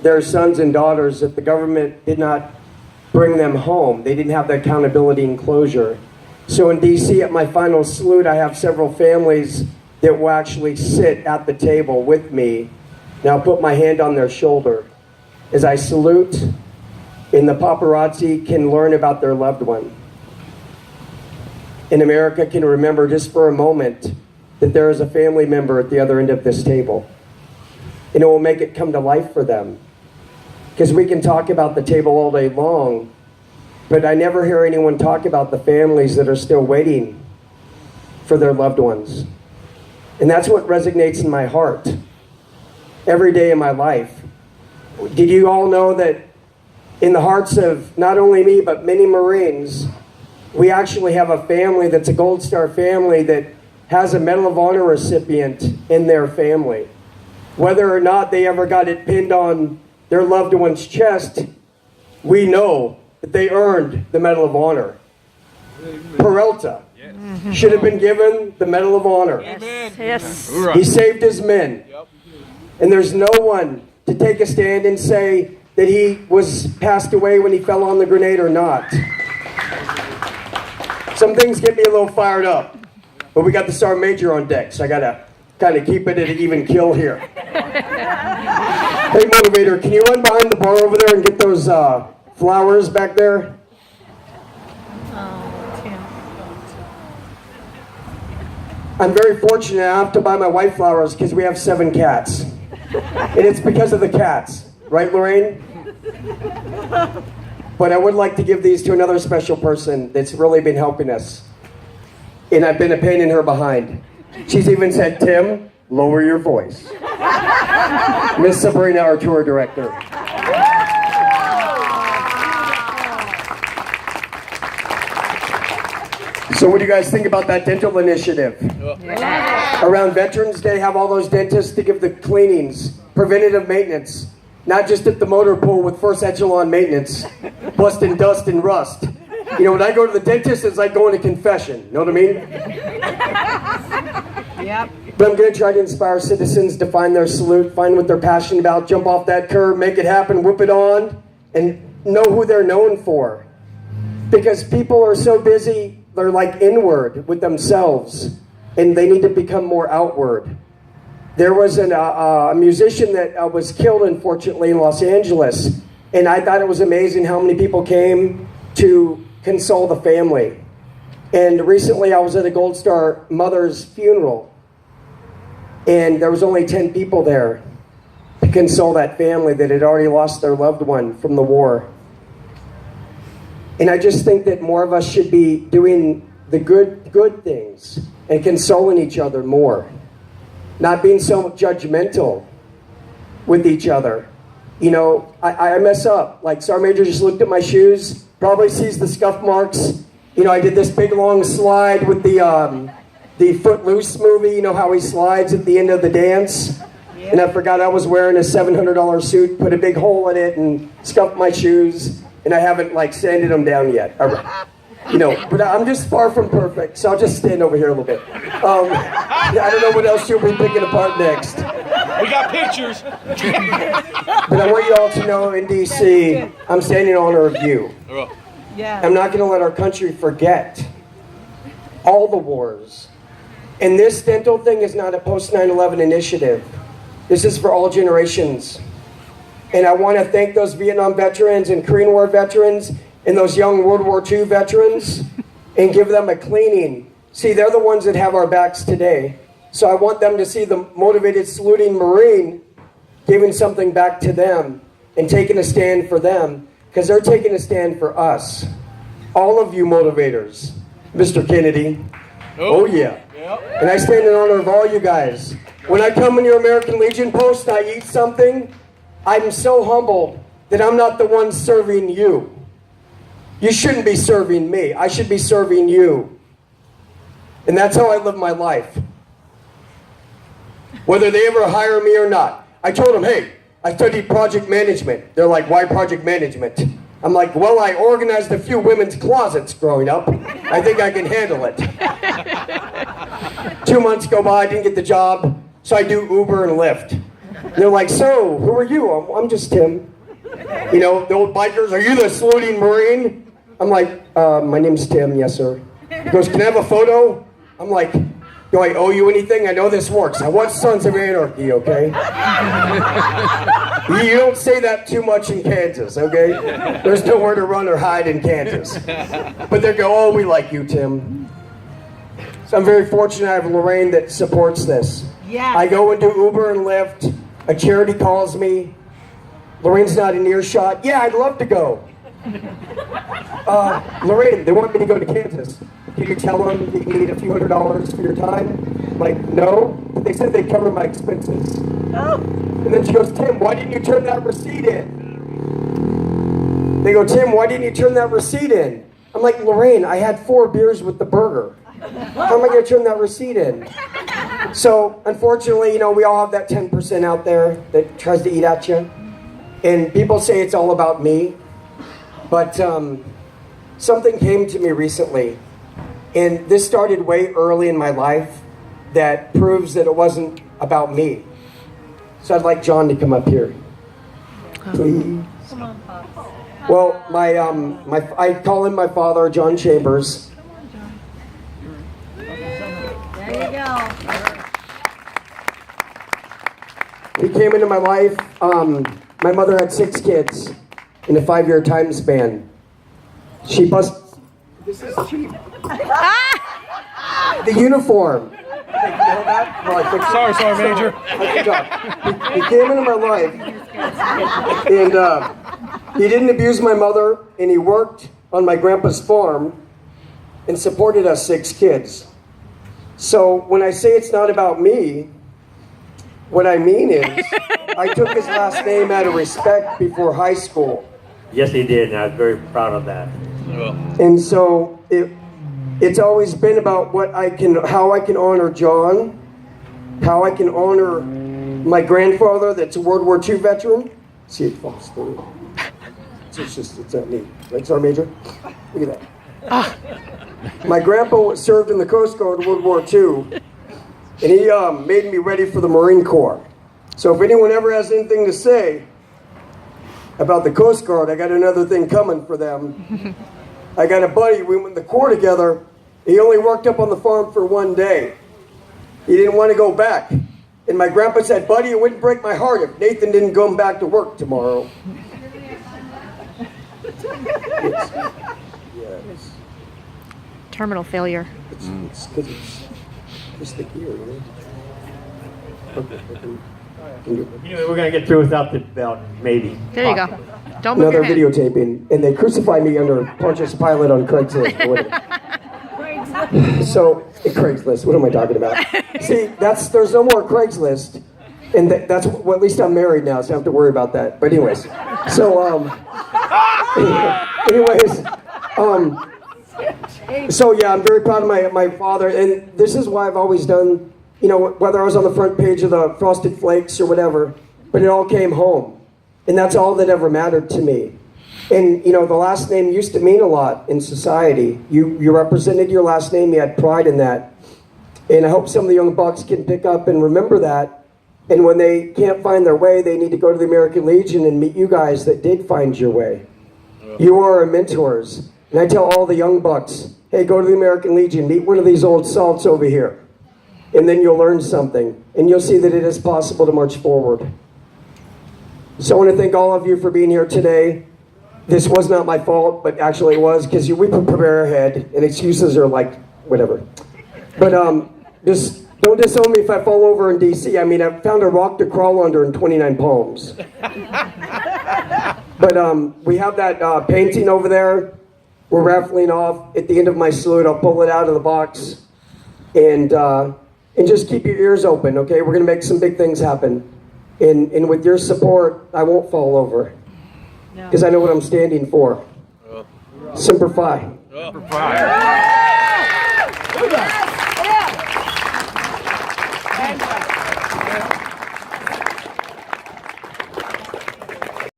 their sons and daughters that the government did not bring them home. They didn't have the accountability and closure. So in DC, at my final salute, I have several families that will actually sit at the table with me. And I'll put my hand on their shoulder as I salute, and the paparazzi can learn about their loved one. And America can remember just for a moment that there is a family member at the other end of this table. And it will make it come to life for them. Because we can talk about the table all day long, but I never hear anyone talk about the families that are still waiting for their loved ones. And that's what resonates in my heart every day in my life. Did you all know that in the hearts of not only me, but many Marines, we actually have a family that's a Gold Star family that has a Medal of Honor recipient in their family. Whether or not they ever got it pinned on their loved one's chest, we know that they earned the Medal of Honor. Peralta should have been given the Medal of Honor. Yes. He saved his men. And there's no one to take a stand and say that he was passed away when he fell on the grenade or not. Some things get me a little fired up, but we got the Sergeant Major on deck, so I gotta kind of keep it at an even kill here. Hey, motivator, can you run behind the bar over there and get those flowers back there? I'm very fortunate I have to buy my wife flowers because we have 7 cats. And it's because of the cats. Right, Lorraine? But I would like to give these to another special person that's really been helping us. And I've been a pain in her behind. She's even said, Tim, lower your voice. Miss Sabrina, our tour director. So what do you guys think about that dental initiative? Yeah. Around Veterans Day, have all those dentists to give the cleanings, preventative maintenance, not just at the motor pool with first echelon maintenance, busting dust and rust. You know, when I go to the dentist, it's like going to confession. You know what I mean? Yep. But I'm going to try to inspire citizens to find their salute, find what they're passionate about, jump off that curb, make it happen, whoop it on, and know who they're known for. Because people are so busy, they're like inward with themselves, and they need to become more outward. There was a musician that was killed, unfortunately, in Los Angeles, and I thought it was amazing how many people came to console the family. And recently I was at a Gold Star mother's funeral, and there was only 10 people there to console that family that had already lost their loved one from the war. And I just think that more of us should be doing the good things and consoling each other more. Not being so judgmental with each other. You know, I mess up. Like Sergeant Major just looked at my shoes, probably sees the scuff marks. You know, I did this big long slide with the Footloose movie, you know how he slides at the end of the dance? Yeah. And I forgot I was wearing a $700 suit, put a big hole in it and scuffed my shoes. And I haven't like sanded them down yet. You know, but I'm just far from perfect, so I'll just stand over here a little bit. I don't know what else you'll be picking apart next. We got pictures. But I want you all to know in DC, I'm standing in honor of you. Yeah. I'm not going to let our country forget all the wars. And this dental thing is not a post 9/11 initiative. This is for all generations. And I want to thank those Vietnam veterans and Korean War veterans and those young World War II veterans and give them a cleaning. See, they're the ones that have our backs today. So I want them to see the motivated saluting Marine giving something back to them and taking a stand for them, because they're taking a stand for us. All of you motivators. Mr. Kennedy. Oh yeah. And I stand in honor of all you guys. When I come in your American Legion post and I eat something, I'm so humbled that I'm not the one serving you. You shouldn't be serving me. I should be serving you. And that's how I live my life. Whether they ever hire me or not. I told them, hey, I studied project management. They're like, why project management? I'm like, well, I organized a few women's closets growing up. I think I can handle it. 2 months go by, I didn't get the job, so I do Uber and Lyft. And they're like, so, who are you? I'm just Tim. You know, the old bikers, are you the saluting Marine? I'm like, my name's Tim, yes, sir. He goes, can I have a photo? I'm like, do I owe you anything? I know this works. I watch Sons of Anarchy, okay? You don't say that too much in Kansas, okay? There's nowhere to run or hide in Kansas. But they go, oh, we like you, Tim. So I'm very fortunate I have Lorraine that supports this. Yes. I go into Uber and Lyft. A charity calls me. Lorraine's not in earshot. Yeah, I'd love to go. Lorraine, they want me to go to Kansas. Can you tell them that you need a few $100s for your time? I'm like, no. But they said they'd cover my expenses. Oh. And then she goes, Tim, why didn't you turn that receipt in? They go, Tim, why didn't you turn that receipt in? I'm like, Lorraine, I had 4 beers with the burger. How am I going to turn that receipt in? So, unfortunately, you know, we all have that 10% out there that tries to eat at you. And people say it's all about me. But something came to me recently. And this started way early in my life that proves that it wasn't about me. So I'd like John to come up here. Please. Come on, Pops. Well, I call him my father, John Chambers. There you go. He came into my life. My mother had 6 kids in a 5-year time span. She busted. This is cheap. The uniform. Sorry, Major. Good job. He came into my life, and he didn't abuse my mother, and he worked on my grandpa's farm and supported us 6 kids. So when I say it's not about me, what I mean is I took his last name out of respect before high school. Yes, he did, and I was very proud of that. And so it's always been about how I can honor John, how I can honor my grandfather that's a World War II veteran. See, it falls through. It's not neat. Right, Sergeant Major? Look at that. My grandpa served in the Coast Guard World War II, and he made me ready for the Marine Corps. So if anyone ever has anything to say about the Coast Guard, I got another thing coming for them. I got a buddy, we went in the Corps together. He only worked up on the farm for 1 day. He didn't want to go back. And my grandpa said, buddy, it wouldn't break my heart if Nathan didn't come back to work tomorrow. Yes. Terminal failure. It's because it's just the gear, you know? We're going to get through without the belt, maybe. There you go. Don't move Another your hand. videotaping, and they crucified me under Pontius Pilate on Craigslist. or whatever. So, Craigslist, what am I talking about? See, there's no more Craigslist, and that's well, at least I'm married now, so I don't have to worry about that. But anyways, so yeah, I'm very proud of my father, and this is why I've always done, you know, whether I was on the front page of the Frosted Flakes or whatever, but it all came home. And that's all that ever mattered to me. And, you know, the last name used to mean a lot in society. You represented your last name, you had pride in that. And I hope some of the young bucks can pick up and remember that. And when they can't find their way, they need to go to the American Legion and meet you guys that did find your way. You are our mentors. And I tell all the young bucks, hey, go to the American Legion, meet one of these old salts over here. And then you'll learn something. And you'll see that it is possible to march forward. So I want to thank all of you for being here today. This was not my fault, but actually it was, because we prepare ahead, and excuses are like, whatever. But just don't disown me if I fall over in D.C. I mean, I found a rock to crawl under in 29 Palms. But we have that painting over there. We're raffling off. At the end of my salute, I'll pull it out of the box. And just keep your ears open, okay? We're going to make some big things happen. And with your support, I won't fall over. Because I know what I'm standing for. Semper Fi. Semper Fi.